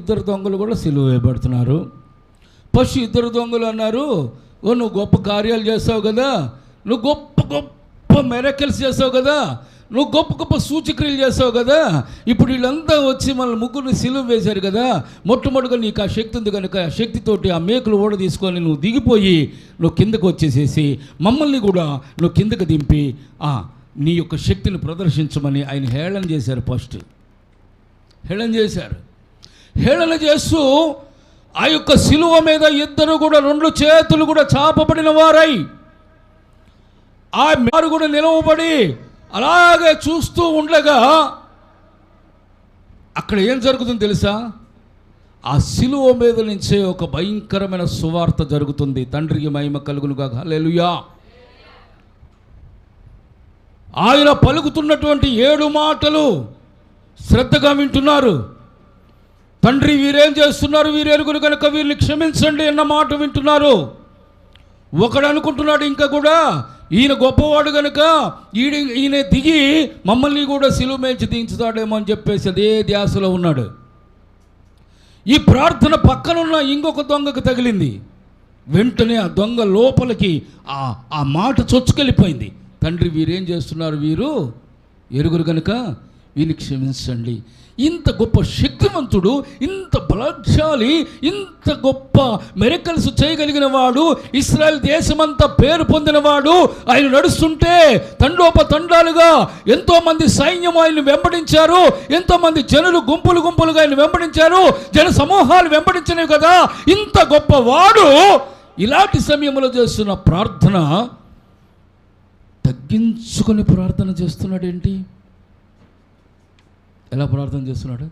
ఇద్దరు దొంగలు కూడా సిలువ వేయబడుతున్నారు. ఫస్ట్ ఇద్దరు దొంగలు అన్నారు, ఓ నువ్వు గొప్ప కార్యాలు చేస్తావు కదా, నువ్వు గొప్ప గొప్ప మిరకిల్స్ చేస్తావు కదా, నువ్వు గొప్ప గొప్ప సూచక్రియలు చేస్తావు కదా, ఇప్పుడు వీళ్ళంతా వచ్చి మన ముగ్గురిని సిలువ వేశారు కదా, మొట్టమొదటిగా నీకు ఆ శక్తి ఉంది కనుక ఆ శక్తితోటి ఆ మేకులు ఓడ తీసుకొని నువ్వు దిగిపోయి నువ్వు కిందకు వచ్చేసేసి మమ్మల్ని కూడా నువ్వు కిందకు దింపి నీ యొక్క శక్తిని ప్రదర్శించమని ఆయన హేళన చేశారు. ఫస్ట్ హేళన చేశారు. హేళన చేస్తూ ఆ యొక్క సిలువ మీద ఇద్దరు కూడా రెండు చేతులు కూడా చాపబడిన వారై ఆ మారు కూడా నిలవబడి అలాగే చూస్తూ ఉండగా అక్కడ ఏం జరుగుతుందో తెలుసా? ఆ సిలువ మీద నుంచే ఒక భయంకరమైన సువార్త జరుగుతుంది. తండ్రికి మహిమ కలుగునుగాక. హల్లెలూయా. ఆయన పలుకుతున్నటువంటి 7 మాటలు శ్రద్ధగా వింటున్నారు. తండ్రి వీరేం చేస్తున్నారు, వీరెరుగురు కనుక వీరిని క్షమించండి అన్న మాట వింటున్నారు. ఒకడు అనుకుంటున్నాడు ఇంకా కూడా ఈయన గొప్పవాడు కనుక ఈయన దిగి మమ్మల్ని కూడా సిలువ మేల్చి దించుతాడేమో అని చెప్పేసి అదే ధ్యాసలో ఉన్నాడు. ఈ ప్రార్థన పక్కనున్న ఇంకొక దొంగకు తగిలింది. వెంటనే ఆ దొంగ లోపలికి ఆ మాట చొచ్చుకెళ్ళిపోయింది. తండ్రి వీరేం చేస్తున్నారు, వీరు ఎరుగురు కనుక వీరిని క్షమించండి. ఇంత గొప్ప శక్తివంతుడు, ఇంత బలశాలి, ఇంత గొప్ప మిరకల్స్ చేయగలిగిన వాడు, ఇశ్రాయేల్ దేశమంతా పేరు పొందినవాడు ఆయన నడుస్తుంటే తండోపతండాలుగా ఎంతోమంది సైన్యం ఆయన్ని వెంబడించారు, ఎంతోమంది జనులు గుంపులు గుంపులుగా ఆయన వెంబడించారు, జన సమూహాలు వెంబడించినవి కదా. ఇంత గొప్పవాడు ఇలాంటి సమయంలో చేస్తున్న ప్రార్థన తగ్గించుకొని ప్రార్థన చేస్తున్నాడు. ఏంటి, ఎలా ప్రార్థన చేస్తున్నాడు?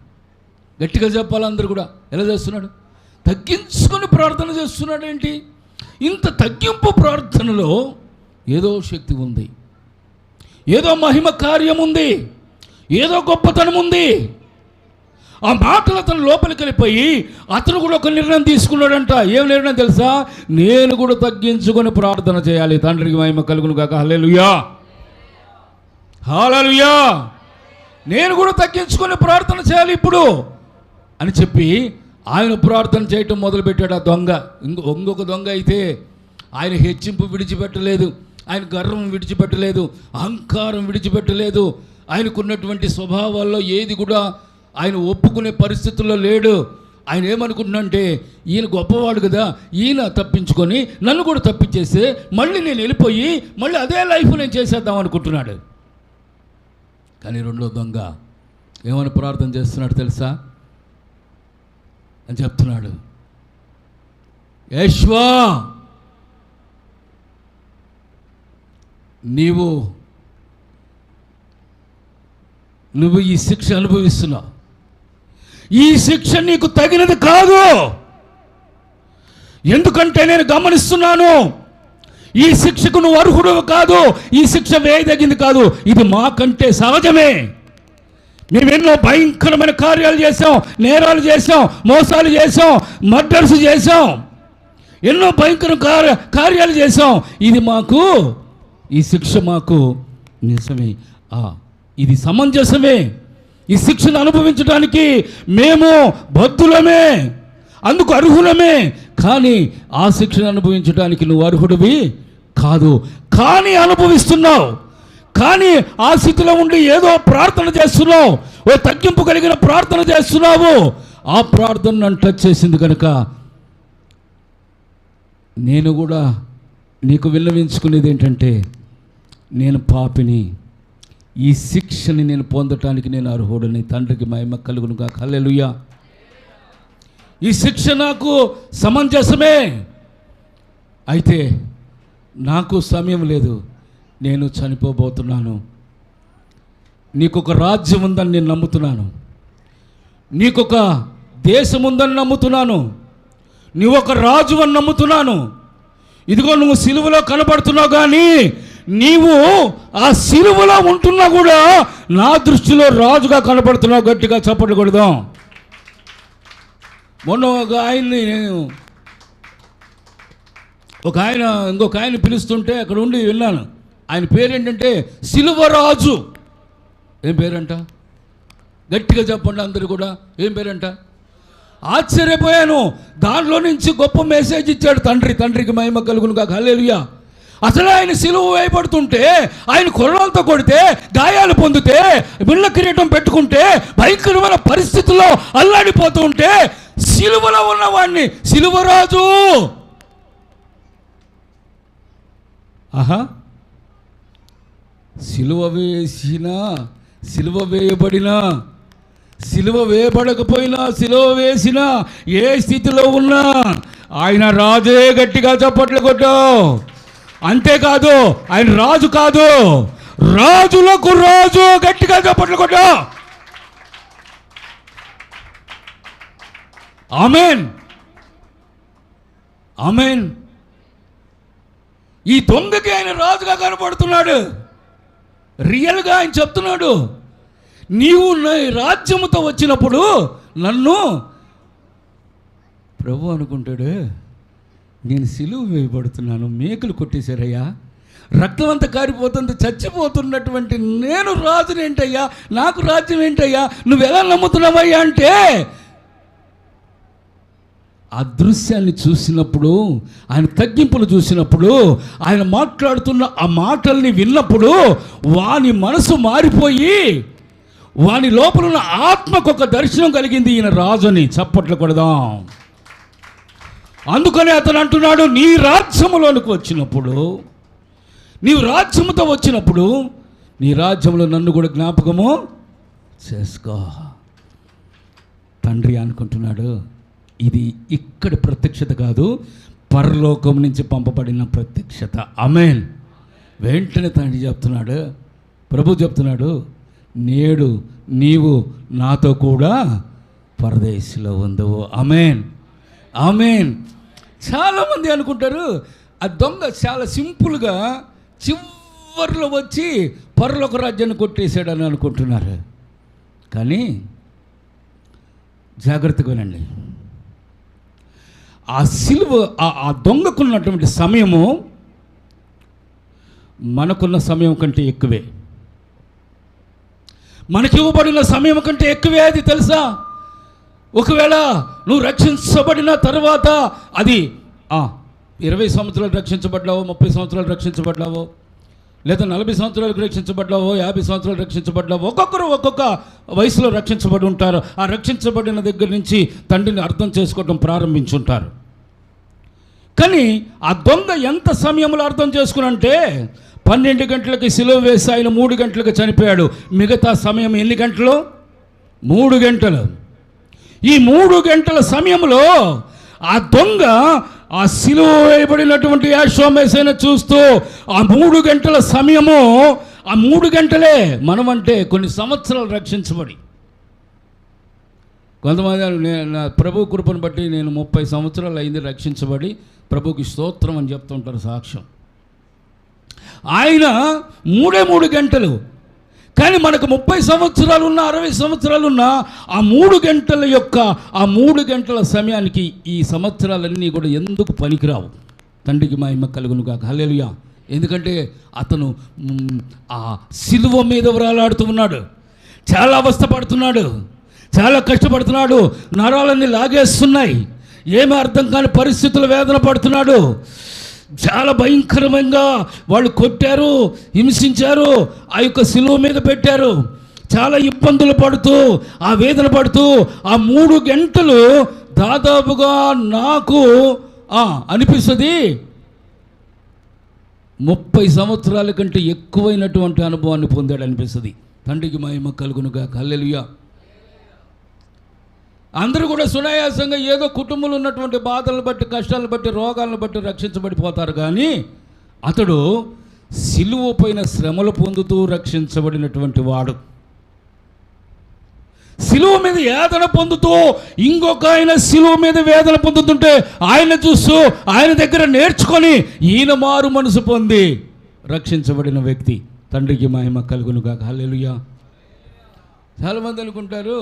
గట్టిగా చెప్పాలి అందరూ కూడా. ఎలా చేస్తున్నాడు? తగ్గించుకొని ప్రార్థన చేస్తున్నాడు. ఏంటి, ఇంత తగ్గింపు ప్రార్థనలో ఏదో శక్తి ఉంది, ఏదో మహిమ కార్యం ఉంది, ఏదో గొప్పతనం ఉంది. ఆ మాటలు అతను లోపలికి వెళ్ళిపోయి అతను కూడా ఒక నిర్ణయం తీసుకున్నాడంట. ఏం నిర్ణయం తెలుసా? నేను కూడా తగ్గించుకొని ప్రార్థన చేయాలి. తండ్రికి మహిమ కలుగును గాక. హల్లెలూయా, హల్లెలూయా. నేను కూడా తగ్గించుకొని ప్రార్థన చేయాలి ఇప్పుడు అని చెప్పి ఆయన ప్రార్థన చేయటం మొదలుపెట్టాడు. ఆ దొంగ ఇంకొక దొంగ అయితే ఆయన హెచ్చింపు విడిచిపెట్టలేదు, ఆయన గర్వం విడిచిపెట్టలేదు, అహంకారం విడిచిపెట్టలేదు. ఆయనకున్నటువంటి స్వభావాల్లో ఏది కూడా ఆయన ఒప్పుకునే పరిస్థితుల్లో లేడు. ఆయన ఏమనుకుంటున్నాడంటే ఈయన గొప్పవాడు కదా, ఈయన తప్పించుకొని నన్ను కూడా తప్పించేస్తే మళ్ళీ నేను వెళ్ళిపోయి మళ్ళీ అదే లైఫ్ నేను చేసేద్దాం అనుకుంటున్నాడు. కానీ రెండో దొంగ ఏమని ప్రార్థన చేస్తున్నాడు తెలుసా? అని చెప్తున్నాడు, యేషువా నువ్వు ఈ శిక్ష అనుభవిస్తున్నావు, ఈ శిక్ష నీకు తగినది కాదు. ఎందుకంటే నేను గమనిస్తున్నాను, ఈ శిక్షకు నువ్వు అర్హుడు కాదు, ఈ శిక్ష వేయదగింది కాదు, ఇది మాకంటే సహజమే. మేమెన్నో భయంకరమైన కార్యాలు చేసాం, నేరాలు చేసాం, మోసాలు చేసాం, మర్డర్స్ చేసాం, ఎన్నో భయంకర కార్యాలు చేసాం. ఇది మాకు, ఈ శిక్ష మాకు నిజమే, ఇది సమంజసమే. ఈ శిక్షను అనుభవించడానికి మేము బద్ధులమే, అందుకు అర్హులమే. కానీ ఆ శిక్షను అనుభవించడానికి నువ్వు అర్హుడివి కాదు. కానీ అనుభవిస్తున్నావు, కానీ ఆ స్థితిలో ఉండి ఏదో ప్రార్థన చేస్తున్నావు, ఓ తగ్గింపు కలిగిన ప్రార్థన చేస్తున్నావు. ఆ ప్రార్థన నన్ను టచ్ చేసింది కనుక నేను కూడా నీకు విన్నవించుకునేది ఏంటంటే, నేను పాపిని, ఈ శిక్షని నేను పొందటానికి నేను అర్హుడని. తండ్రికి మహిమ కలుగును గాక. హల్లెలూయా. ఈ శిక్ష నాకు సమంజసమే, అయితే నాకు సమయం లేదు, నేను చనిపోబోతున్నాను. నీకొక రాజ్యం ఉందని నేను నమ్ముతున్నాను, నీకొక దేశం ఉందని నమ్ముతున్నాను, నీవొక రాజు అని నమ్ముతున్నాను. ఇదిగో నువ్వు సిలువలో కనబడుతున్నావు, కానీ నీవు ఆ సిలువలో ఉంటున్నా కూడా నా దృష్టిలో రాజుగా కనబడుతున్నావు. గట్టిగా చప్పట్లు కొడదాం. మొన్న ఇంకొక ఆయన పిలుస్తుంటే అక్కడ ఉండి విన్నాను. ఆయన పేరేంటంటే సిలువరాజు. ఏం పేరంట? గట్టిగా చెప్పండి అందరూ కూడా. ఏం పేరంట? ఆశ్చర్యపోయాను. దానిలో నుంచి గొప్ప మెసేజ్ ఇచ్చాడు తండ్రి. తండ్రికి మహిమ కలుగును గాక. హల్లెలూయా. అసలు ఆయన సిలువ వేయబడుతుంటే, ఆయన కొరడాలతో కొడితే, గాయాలు పొందితే, బిళ్ళ కిరీటం పెట్టుకుంటే, భయంకరమైన పరిస్థితుల్లో అల్లాడిపోతూ ఉంటే, సిలువలో ఉన్నవాడిని సిలువరాజు, ఆహా, సిలువ వేసినా, సిలువ వేయబడినా, సిలువ వేయబడకపోయినా, సిలువ వేసినా, ఏ స్థితిలో ఉన్నా ఆయన రాజే. గట్టిగా చప్పట్లు కొట్టావు. అంతేకాదు, ఆయన రాజు కాదు, రాజులకు రాజు. గట్టిగా చప్పట్లు కొట్టావు. ఆమేన్, ఆమేన్. ఈ దొంగకి ఆయన రాజుగా కనపడుతున్నాడు. రియల్గా ఆయన చెప్తున్నాడు, నీవు నా రాజ్యముతో వచ్చినప్పుడు నన్ను ప్రభు అనుకుంటాడు, నేను సిలువ వేయబడుతున్నాను, మేకులు కొట్టేశారయ్యా, రక్తం అంతా కారిపోతుంది, చచ్చిపోతున్నటువంటి నేను రాజునేంటయ్యా, నాకు రాజ్యం ఏంటయ్యా, నువ్వు ఎలా నమ్ముతున్నావయ్యా అంటే, ఆ దృశ్యాన్ని చూసినప్పుడు, ఆయన తగ్గింపులు చూసినప్పుడు, ఆయన మాట్లాడుతున్న ఆ మాటల్ని విన్నప్పుడు వాని మనసు మారిపోయి వాని లోపల ఉన్న ఆత్మకు ఒక దర్శనం కలిగింది. ఈయన రాజుని. చప్పట్లు కొడదాం. అందుకని అతను అంటున్నాడు, నీ రాజ్యములోనికి వచ్చినప్పుడు, నీవు రాజ్యముతో వచ్చినప్పుడు, నీ రాజ్యంలో నన్ను కూడా జ్ఞాపకము చేసుకో. తండ్రి అనుకుంటున్నాడు, ఇది ఇక్కడి ప్రత్యక్షత కాదు, పరలోకం నుంచి పంపబడిన ప్రత్యక్షత. ఆమేన్. వెంటనే తండ్రి చెప్తున్నాడు, ప్రభు చెప్తున్నాడు, నేడు నీవు నాతో కూడా పరదేశంలో ఉందవు. ఆమేన్, ఆమేన్. చాలామంది అనుకుంటారు ఆ దొంగ చాలా సింపుల్గా చివరిలో వచ్చి పరలోక రాజ్యాన్ని కొట్టేశాడని అనుకుంటున్నారు. కానీ జాగ్రత్తగా వినండి. ఆ సిలువ, ఆ దొంగకున్నటువంటి సమయము మనకున్న సమయం కంటే ఎక్కువే, మనకి ఇవ్వబడిన సమయం కంటే ఎక్కువే. అది తెలుసా? ఒకవేళ నువ్వు రక్షించబడిన తర్వాత అది 20 సంవత్సరాలు రక్షించబడ్డావో, 30 సంవత్సరాలు రక్షించబడ్డావో, లేదా 40 సంవత్సరాలకు రక్షించబడ్డావో, 50 సంవత్సరాలు రక్షించబడ్డావో, ఒక్కొక్కరు ఒక్కొక్క వయసులో రక్షించబడి ఉంటారు. ఆ రక్షించబడిన దగ్గర నుంచి తండ్రిని అర్థం చేసుకోవడం ప్రారంభించుంటారు. కానీ ఆ దొంగ ఎంత సమయంలో అర్థం చేసుకునంటే, 12 గంటలకి సిలువ వేసి ఆయన 3 గంటలకు చనిపోయాడు. మిగతా సమయం ఎన్ని గంటలు? 3 గంటలు. ఈ 3 గంటల సమయంలో ఆ దొంగ ఆ సిలువ వేయబడినటువంటి యేసుమేసీని చూస్తూ ఆ 3 గంటల సమయము, ఆ 3 గంటలే. మనమంటే కొన్ని సంవత్సరాలు రక్షించబడి, కొంతమంది నా ప్రభు కృపను బట్టి నేను 30 సంవత్సరాలు అయింది రక్షించబడి, ప్రభుకి స్తోత్రం అని చెప్తుంటారు సాక్ష్యం. ఆయన 3 గంటలు. కానీ మనకు 30 సంవత్సరాలు ఉన్నా, 60 సంవత్సరాలు ఉన్నా, ఆ 3 గంటల యొక్క ఆ 3 గంటల సమయానికి ఈ సంవత్సరాలన్నీ కూడా ఎందుకు పనికిరావు. తండ్రికి మహిమ కలుగును గాక. హల్లెలూయా. ఎందుకంటే అతను ఆ సిలువ మీద వ్రాలాడుతూ ఉన్నాడు, చాలా అవస్థపడుతున్నాడు, చాలా కష్టపడుతున్నాడు, నరాలన్నీ లాగేస్తున్నాయి, ఏమీ అర్థం కాని పరిస్థితులు వేదన పడుతున్నాడు. చాలా భయంకరంగా వాళ్ళు కొట్టారు, హింసించారు, ఆ యొక్క సిలువ మీద పెట్టారు. చాలా ఇబ్బందులు పడుతూ, ఆ వేదన పడుతూ ఆ 3 గంటలు దాదాపుగా నాకు అనిపిస్తుంది 30 సంవత్సరాల కంటే ఎక్కువైనటువంటి అనుభవాన్ని పొందాడు అనిపిస్తుంది. తండ్రికి మహిమ కలుగునుగా. హల్లెలూయా. అందరూ కూడా సునాయాసంగా ఏదో కుటుంబంలో ఉన్నటువంటి బాధలను బట్టి, కష్టాలను బట్టి, రోగాలను బట్టి రక్షించబడిపోతారు. కానీ అతడు సిలువ పైన శ్రమలు పొందుతూ రక్షించబడినటువంటి వాడు. సిలువ మీద వేదన పొందుతూ ఇంకొక ఆయన సిలువ మీద వేదన పొందుతుంటే ఆయన చూస్తూ ఆయన దగ్గర నేర్చుకొని ఈయన మారు మనసు పొంది రక్షించబడిన వ్యక్తి. తండ్రికి మహిమ కలుగునుగా. హల్లెలూయా. చాలామంది అనుకుంటారు,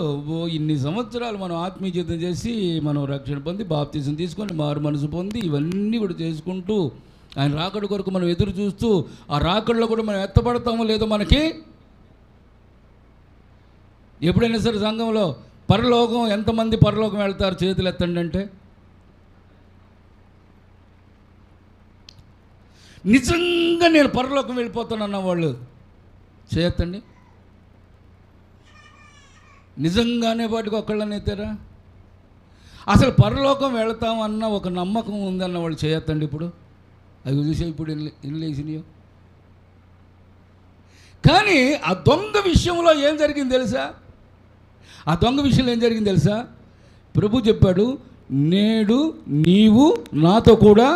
ఇన్ని సంవత్సరాలు మనం ఆత్మీయ జీవితం చేసి మనం రక్షణ పొంది బాప్తిజం తీసుకొని మారు మనసు పొంది ఇవన్నీ కూడా చేసుకుంటూ ఆయన రాకడ కొరకు మనం ఎదురు చూస్తూ ఆ రాకడలో కూడా మనం ఎత్తపడతామో లేదో మనకి ఎప్పుడైనా సరే సంఘంలో పరలోకం ఎంతమంది పరలోకం వెళ్తారు? చేతులు ఎత్తండి అంటే. నిజంగా నేను పరలోకం వెళ్ళిపోతానన్న వాళ్ళు చేయొద్దండి. నిజంగానే వాటికి ఒకళ్ళని ఎత్తారా? అసలు పరలోకం వెళతామన్న ఒక నమ్మకం ఉందన్న వాళ్ళు చేయొద్దండి. ఇప్పుడు అవి చూసే ఇప్పుడు ఇల్లు వేసినాయో. కానీ ఆ దొంగ విషయంలో ఏం జరిగింది తెలుసా? ఆ దొంగ విషయంలో ఏం జరిగింది తెలుసా? ప్రభు చెప్పాడు, నేడు నీవు నాతో కూడా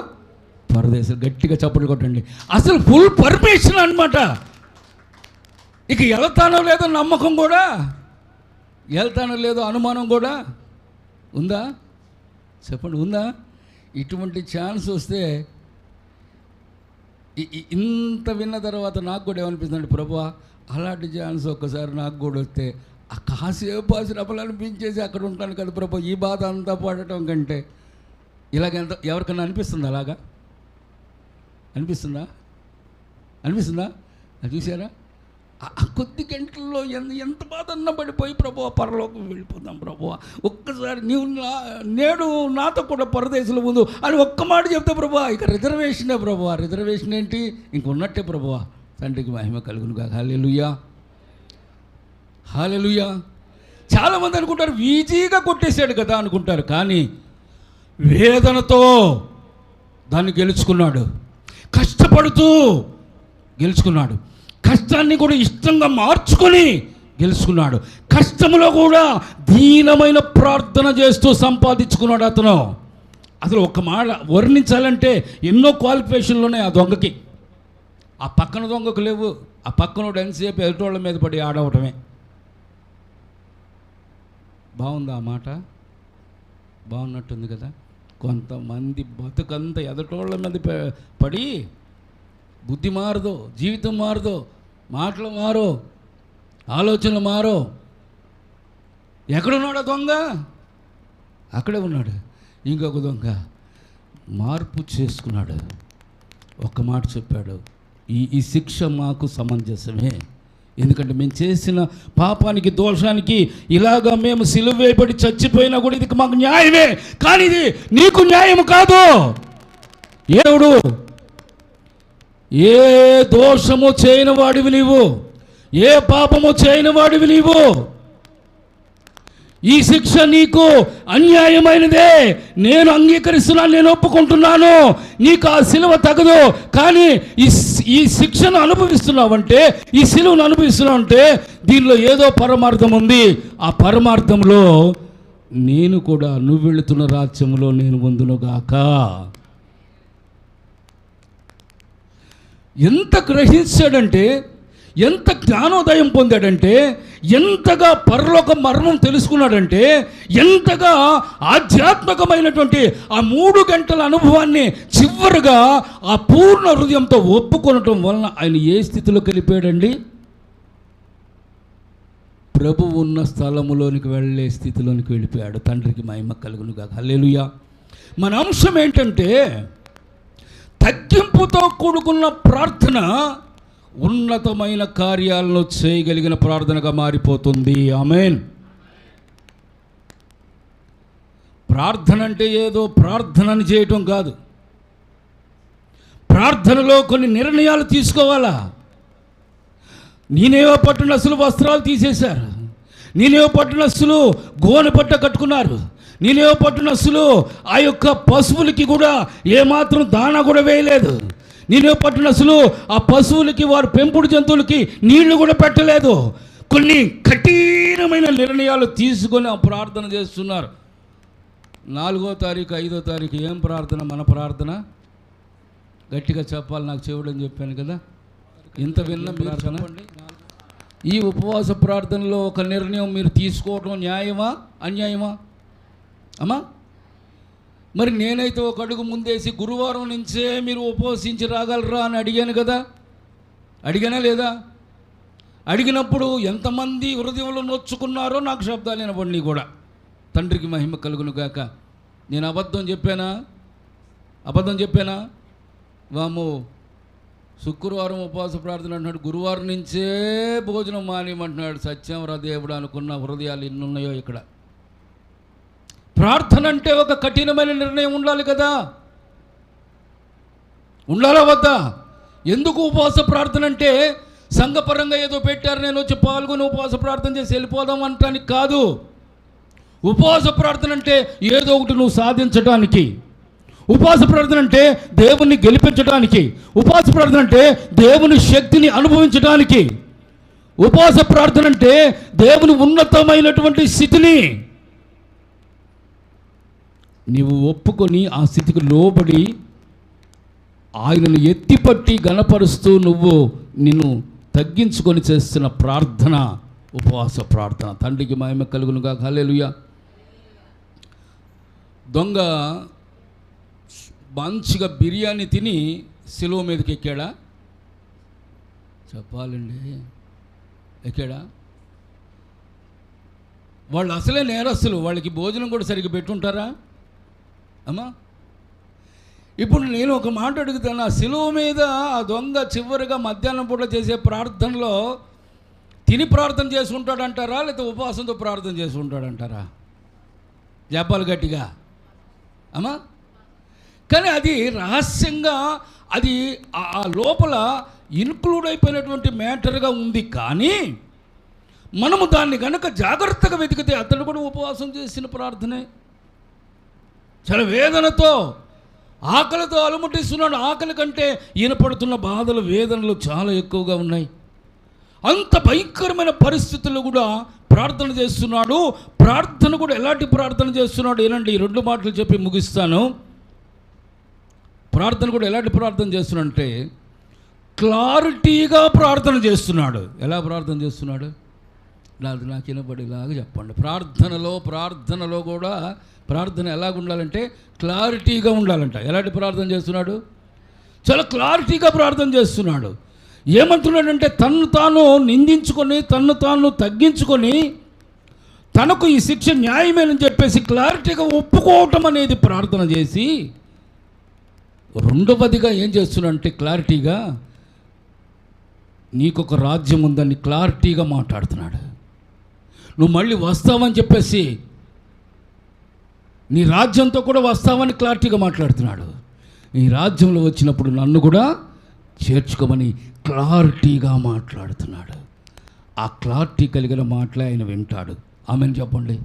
పరదేశం. గట్టిగా చప్పట్లు కొట్టండి. అసలు ఫుల్ పర్మిషన్ అన్నమాట. ఇక వెళ్తానో లేదో నమ్మకం కూడా, వెళ్తానో లేదో అనుమానం కూడా ఉందా? చెప్పండి, ఉందా? ఇటువంటి ఛాన్స్ వస్తే ఇంత విన్న తర్వాత నాకు కూడా ఏమనిపిస్తుంది, ప్రభువా అలాంటి ఛాన్స్ ఒక్కసారి నాకు కూడా వస్తే ఆ కాసేపు అసలు అనిపించేసి అక్కడ ఉంటాను కదా ప్రభు, ఈ బాధ అంతా పడటం కంటే ఇలాగెంత ఎవరికన్నా అనిపిస్తుందా? అలాగా అనిపిస్తుందా? అది చూసారా? ఆ కొద్ది గంటల్లో ఎంత బాధ అన్న పడిపోయి ప్రభువా పరలోకం వెళ్ళిపోతాం ప్రభువా, ఒక్కసారి నీవు నేడు నాతో కూడా పరదేశంలో ముందు అని ఒక్క మాట చెప్తే ప్రభువా ఇక రిజర్వేషనే ప్రభువా. రిజర్వేషన్ ఏంటి? ఇంక ఉన్నట్టే ప్రభువా. తండ్రికి మహిమ కలుగునుగా. హల్లెలూయా, హల్లెలూయా. చాలామంది అనుకుంటారు ఈజీగా కొట్టేశాడు కదా అనుకుంటారు, కానీ వేదనతో దాన్ని గెలుచుకున్నాడు, కష్టపడుతూ గెలుచుకున్నాడు, కష్టాన్ని కూడా ఇష్టంగా మార్చుకొని గెలుచుకున్నాడు, కష్టంలో కూడా దీనమైన ప్రార్థన చేస్తూ సంపాదించుకున్నాడు అతను. అసలు ఒక మాట వర్ణించాలంటే ఎన్నో క్వాలిఫికేషన్లు ఉన్నాయి ఆ దొంగకి. ఆ పక్కన దొంగకు లేవు. ఆ పక్కనోడు ఎంతసేపు ఎదుటోళ్ళ మీద పడి ఆడవటమే. బాగుందా ఆ మాట? బాగున్నట్టుంది కదా. కొంతమంది బతుకంతా ఎదటోళ్ళ మీద పడి బుద్ధి మారదు, జీవితం మారదు, మాటలు మారో, ఆలోచనలు మారో. ఎక్కడున్నాడు ఆ దొంగ? అక్కడే ఉన్నాడు. ఇంకొక దొంగ మార్పు చేసుకున్నాడు. ఒక్క మాట చెప్పాడు, ఈ శిక్ష మాకు సమంజసమే, ఎందుకంటే మేము చేసిన పాపానికి దోషానికి ఇలాగా మేము సిలువ వేయబడి చచ్చిపోయినా కూడా ఇది మాకు న్యాయమే, కానీ ఇది నీకు న్యాయం కాదు. దేవుడు ఏ దోషము చేయని వాడివి నీవు, ఏ పాపము చేయని వాడివి నీవు. ఈ శిక్ష నీకు అన్యాయమైనదే, నేను అంగీకరిస్తున్నాను, నేను ఒప్పుకుంటున్నాను, నీకు ఆ సిలువ తగదు. కానీ ఈ శిక్షను అనుభవిస్తున్నావంటే, ఈ సిలువను అనుభవిస్తున్నావంటే దీనిలో ఏదో పరమార్థం ఉంది. ఆ పరమార్థంలో నేను కూడా నువ్వు వెళుతున్న రాజ్యంలో నేను పొందునుగాక. ఎంత గ్రహించాడంటే, ఎంత జ్ఞానోదయం పొందాడంటే, ఎంతగా పరలోక మర్మం తెలుసుకున్నాడంటే, ఎంతగా ఆధ్యాత్మికమైనటువంటి ఆ 3 గంటల అనుభవాన్ని చివరిగా ఆ పూర్ణ హృదయంతో ఒప్పుకొనటం వలన ఆయన ఏ స్థితిలోకి వెళ్ళిపోయాడండి? ప్రభువు ఉన్న స్థలములోనికి వెళ్ళే స్థితిలోనికి వెళ్ళిపోయాడు. తండ్రికి మహిమ కలుగునుగాక. హల్లెలూయా. మన అంశం ఏంటంటే, తగ్గింపుతో కూడుకున్న ప్రార్థన ఉన్నతమైన కార్యాలను చేయగలిగిన ప్రార్థనగా మారిపోతుంది. ఆమేన్. ప్రార్థన అంటే ఏదో ప్రార్థనని చేయటం కాదు. ప్రార్థనలో కొన్ని నిర్ణయాలు తీసుకోవాలా. నీనేవో పట్టణస్తులు వస్త్రాలు తీసేశారు, నీనేవో పట్టణస్తులు గోనె పట్ట కట్టుకున్నారు, నీనేవో పట్టణస్తులు ఆ యొక్క పశువులకి కూడా ఏమాత్రం దానా కూడా వేయలేదు, నీనేవో పట్టణస్తులు ఆ పశువులకి వారు పెంపుడు జంతువులకి నీళ్లు కూడా పెట్టలేదు. కొన్ని కఠినమైన నిర్ణయాలు తీసుకొని ఆ ప్రార్థన చేస్తున్నారు. 4వ తారీఖు 5వ తారీఖు ఏం ప్రార్థన? మన ప్రార్థన గట్టిగా చెప్పాలి, నాకు చెవుడని చెప్పాను కదా. ఇంత విన్న ప్రార్థన. ఈ ఉపవాస ప్రార్థనలో ఒక నిర్ణయం మీరు తీసుకోవడం న్యాయమా అన్యాయమా అమ్మా? మరి నేనైతే ఒక అడుగు ముందేసి గురువారం నుంచే మీరు ఉపవసించి రాగలరా అని అడిగాను కదా. అడిగానా లేదా? అడిగినప్పుడు ఎంతమంది హృదయంలో నొచ్చుకున్నారో నాకు శబ్దాలు వినబడి కూడా. తండ్రికి మహిమ కలుగును గాక. నేను అబద్ధం చెప్పానా? వాము శుక్రవారం ఉపవాస ప్రార్థన అంటున్నాడు, గురువారం నుంచే భోజనం మానేయమంటున్నాడు. సత్యం రా దేవుడు అనుకున్న హృదయాలు ఎన్ని ఉన్నాయో ఇక్కడ. ప్రార్థన అంటే ఒక కఠినమైన నిర్ణయం ఉండాలి కదా, ఉండాలా వద్దా? ఎందుకు ఉపవాస ప్రార్థన అంటే సంఘపరంగా ఏదో పెట్టారు, నేను వచ్చి పాల్గొని ఉపవాస ప్రార్థన చేసి వెళ్ళిపోదాం అనటానికి కాదు. ఉపవాస ప్రార్థన అంటే ఏదో ఒకటి నువ్వు సాధించడానికి, ఉపవాస ప్రార్థన అంటే దేవుణ్ణి గెలిపించడానికి, ఉపవాస ప్రార్థన అంటే దేవుని శక్తిని అనుభవించడానికి, ఉపవాస ప్రార్థన అంటే దేవుని ఉన్నతమైనటువంటి స్థితిని నీవు ఒప్పుకొని ఆ స్థితికి లోబడి ఆయనను ఎత్తిపట్టి గణపరుస్తూ నువ్వు నిన్ను తగ్గించుకొని చేస్తున్న ప్రార్థన ఉపవాస ప్రార్థన. తండ్రికి మహిమ కలుగునుగా. హల్లెలూయా. దొంగ మంచిగా బిర్యానీ తిని సిలువ మీదకి ఎక్కాడా? చెప్పాలండి, ఎక్కాడా? వాళ్ళు అసలే నేరస్తులు, వాళ్ళకి భోజనం కూడా సరిగ్గా పెట్టుంటారా అమ్మా? ఇప్పుడు నేను ఒక మాట అడుగుతాను, ఆ సిలువ మీద ఆ దొంగ చివరిగా మధ్యాహ్నం పూట చేసే ప్రార్థనలో తిని ప్రార్థన చేసి ఉంటాడంటారా, లేకపోతే ఉపవాసంతో ప్రార్థన చేసి ఉంటాడంటారా? చెప్పాలి గట్టిగా అమ్మా. కానీ అది రహస్యంగా, అది ఆ లోపల ఇన్క్లూడ్ అయిపోయినటువంటి మ్యాటర్గా ఉంది. కానీ మనము దాన్ని కనుక జాగ్రత్తగా వెతికితే అతడు కూడా ఉపవాసం చేసిన ప్రార్థనే. చాలా వేదనతో, ఆకలితో అలముటిస్తున్నాడు. ఆకలి కంటే ఈయన పడుతున్న బాధలు, వేదనలు చాలా ఎక్కువగా ఉన్నాయి. అంత భయంకరమైన పరిస్థితుల్లో కూడా ప్రార్థన చేస్తున్నాడు. ప్రార్థన కూడా ఎలాంటి ప్రార్థన చేస్తున్నాడు ఏనండి, ఈ 2 మాటలు చెప్పి ముగిస్తాను. ప్రార్థన కూడా ఎలాంటి ప్రార్థన చేస్తున్నాడంటే క్లారిటీగా ప్రార్థన చేస్తున్నాడు. ఎలా ప్రార్థన చేస్తున్నాడు? నాకు వినబడేలాగా చెప్పండి. ప్రార్థనలో కూడా ప్రార్థన ఎలాగ ఉండాలంటే క్లారిటీగా ఉండాలంట. ఎలాంటి ప్రార్థన చేస్తున్నాడు? చాలా క్లారిటీగా ప్రార్థన చేస్తున్నాడు. ఏమంటున్నాడంటే తన్ను తాను నిందించుకొని, తన్ను తాను తగ్గించుకొని, తనకు ఈ శిక్ష న్యాయమేనని చెప్పేసి క్లారిటీగా ఒప్పుకోవటం అనేది ప్రార్థన చేసి, రెండవదిగా ఏం చేస్తున్నాడంటే క్లారిటీగా నీకొక రాజ్యం ఉందని క్లారిటీగా మాట్లాడుతున్నాడు. నువ్వు మళ్ళీ వస్తావని చెప్పేసి, నీ రాజ్యంతో కూడా వస్తావని క్లారిటీగా మాట్లాడుతున్నాడు. ఈ రాజ్యంలో వచ్చినప్పుడు నన్ను కూడా చేర్చుకోమని క్లారిటీగా మాట్లాడుతున్నాడు. ఆ క్లారిటీ కలిగిన మాటలే ఆయన వింటాడు. ఆమెన్ చెప్పండి.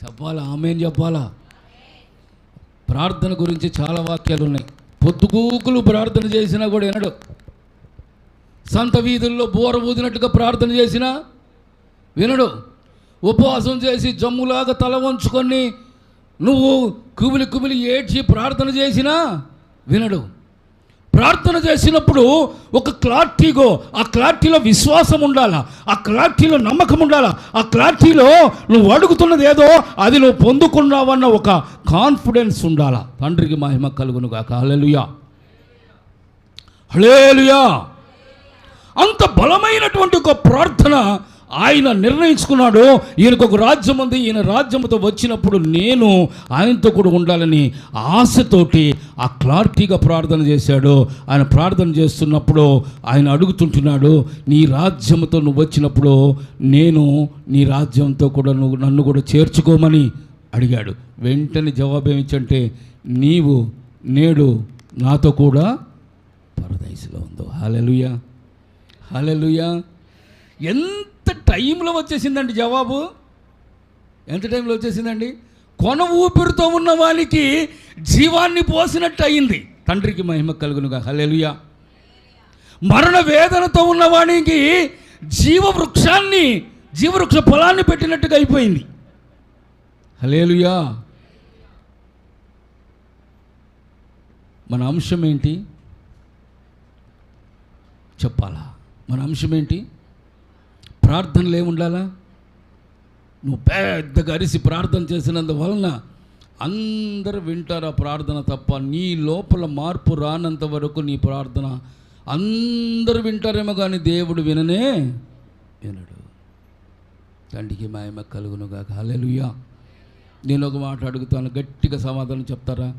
చెప్పాలా? ఆమెన్ చెప్పాలా? ప్రార్థన గురించి చాలా వాక్యాలు ఉన్నాయి. పొద్దుగూకులు ప్రార్థన చేసినా కూడా వినడు. సంత వీధుల్లో బోర ఊదినట్టుగా ప్రార్థన చేసినా వినడు. ఉపవాసం చేసి జమ్ములాగా తల వంచుకొని నువ్వు కుమిలి ఏడ్చి ప్రార్థన చేసినా వినడు. ప్రార్థన చేసినప్పుడు ఒక క్లారిటీగో, ఆ క్లారిటీలో విశ్వాసం ఉండాలా, ఆ క్లారిటీలో నమ్మకం ఉండాలా, ఆ క్లారిటీలో నువ్వు అడుగుతున్నది ఏదో అది నువ్వు పొందుకున్నావన్న ఒక కాన్ఫిడెన్స్ ఉండాలా. తండ్రికి మహిమ కలుగును గాక. హల్లెలూయా, హల్లెలూయా. అంత బలమైనటువంటి ఒక ప్రార్థన ఆయన నిర్ణయించుకున్నాడు. ఈయనకు ఒక రాజ్యం ఉంది, ఈయన రాజ్యంతో వచ్చినప్పుడు నేను ఆయనతో కూడా ఉండాలని ఆశతోటి ఆ క్లారిటీగా ప్రార్థన చేశాడు. ఆయన ప్రార్థన చేస్తున్నప్పుడు ఆయన అడుగుతుంటున్నాడు, నీ రాజ్యంతో నువ్వు వచ్చినప్పుడు నేను నీ రాజ్యంతో కూడా నువ్వు నన్ను కూడా చేర్చుకోమని అడిగాడు. వెంటనే జవాబు ఏమిచ్చంటే, నీవు నేడు నాతో కూడా పరదైసులో ఉందో. హల్లెలూయా, హల్లెలూయా. ఎంత టైంలో వచ్చేసిందండి జవాబు? ఎంత టైంలో వచ్చేసిందండి? కొన ఊపిరితో ఉన్న వానికి జీవాన్ని పోసినట్టు అయింది. తండ్రికి మహిమ కలుగునుగా. హల్లెలూయా. మరణ వేదనతో ఉన్నవానికి జీవవృక్ష ఫలాన్ని పెట్టినట్టుగా అయిపోయింది. హల్లెలూయా. మన అంశం ఏంటి చెప్పాలా? మన అంశం ఏంటి? ప్రార్థనలు ఏముండాలా? నువ్వు పెద్దగా అరిసి ప్రార్థన చేసినందువలన అందరూ వింటారు ఆ ప్రార్థన తప్ప నీ లోపల మార్పు రానంత వరకు నీ ప్రార్థన అందరూ వింటారేమో కానీ దేవుడు వినడు. తండ్రికి మహిమ కలుగునుగా. హల్లెలూయా. నేను ఒక మాట అడుగుతాను, గట్టిగా సమాధానం చెప్తారా?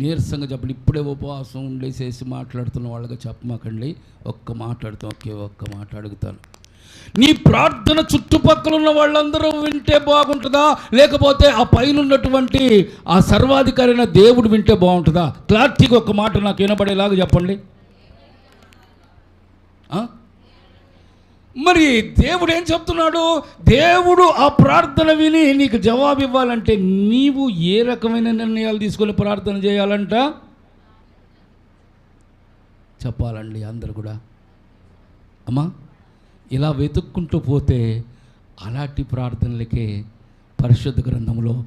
నీరసంగా చెప్పండి. ఇప్పుడే ఉపవాసం ఉండేసేసి మాట్లాడుతున్న వాళ్ళగా చెప్పమాకండి. ఒక్క మాట అడుగుతాను, ఒక్క మాట అడుగుతాను. నీ ప్రార్థన చుట్టుపక్కల ఉన్న వాళ్ళందరూ వింటే బాగుంటుందా, లేకపోతే ఆ పైన ఉన్నటువంటి ఆ సర్వాధికారి అయిన దేవుడు వింటే బాగుంటుందా? క్లారిటీగా ఒక మాట నాకు వినపడేలాగా చెప్పండి. మరి దేవుడు ఏం చెప్తున్నాడు? దేవుడు ఆ ప్రార్థన విని నీకు జవాబు ఇవ్వాలంటే నీవు ఏ రకమైన నిర్ణయాలు తీసుకొని ప్రార్థన చేయాలంట చెప్పాలండి అందరు కూడా. అమ్మా, ఇలా వెతుక్కుంటూ పోతే అలాంటి ప్రార్థనలకే పరిశుద్ధ గ్రంథంలో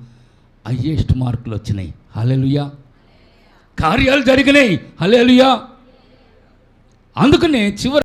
హైయెస్ట్ మార్కులు వచ్చినాయి. హల్లెలూయా. కార్యాలు జరిగినాయి. హల్లెలూయా. అందుకనే చివరి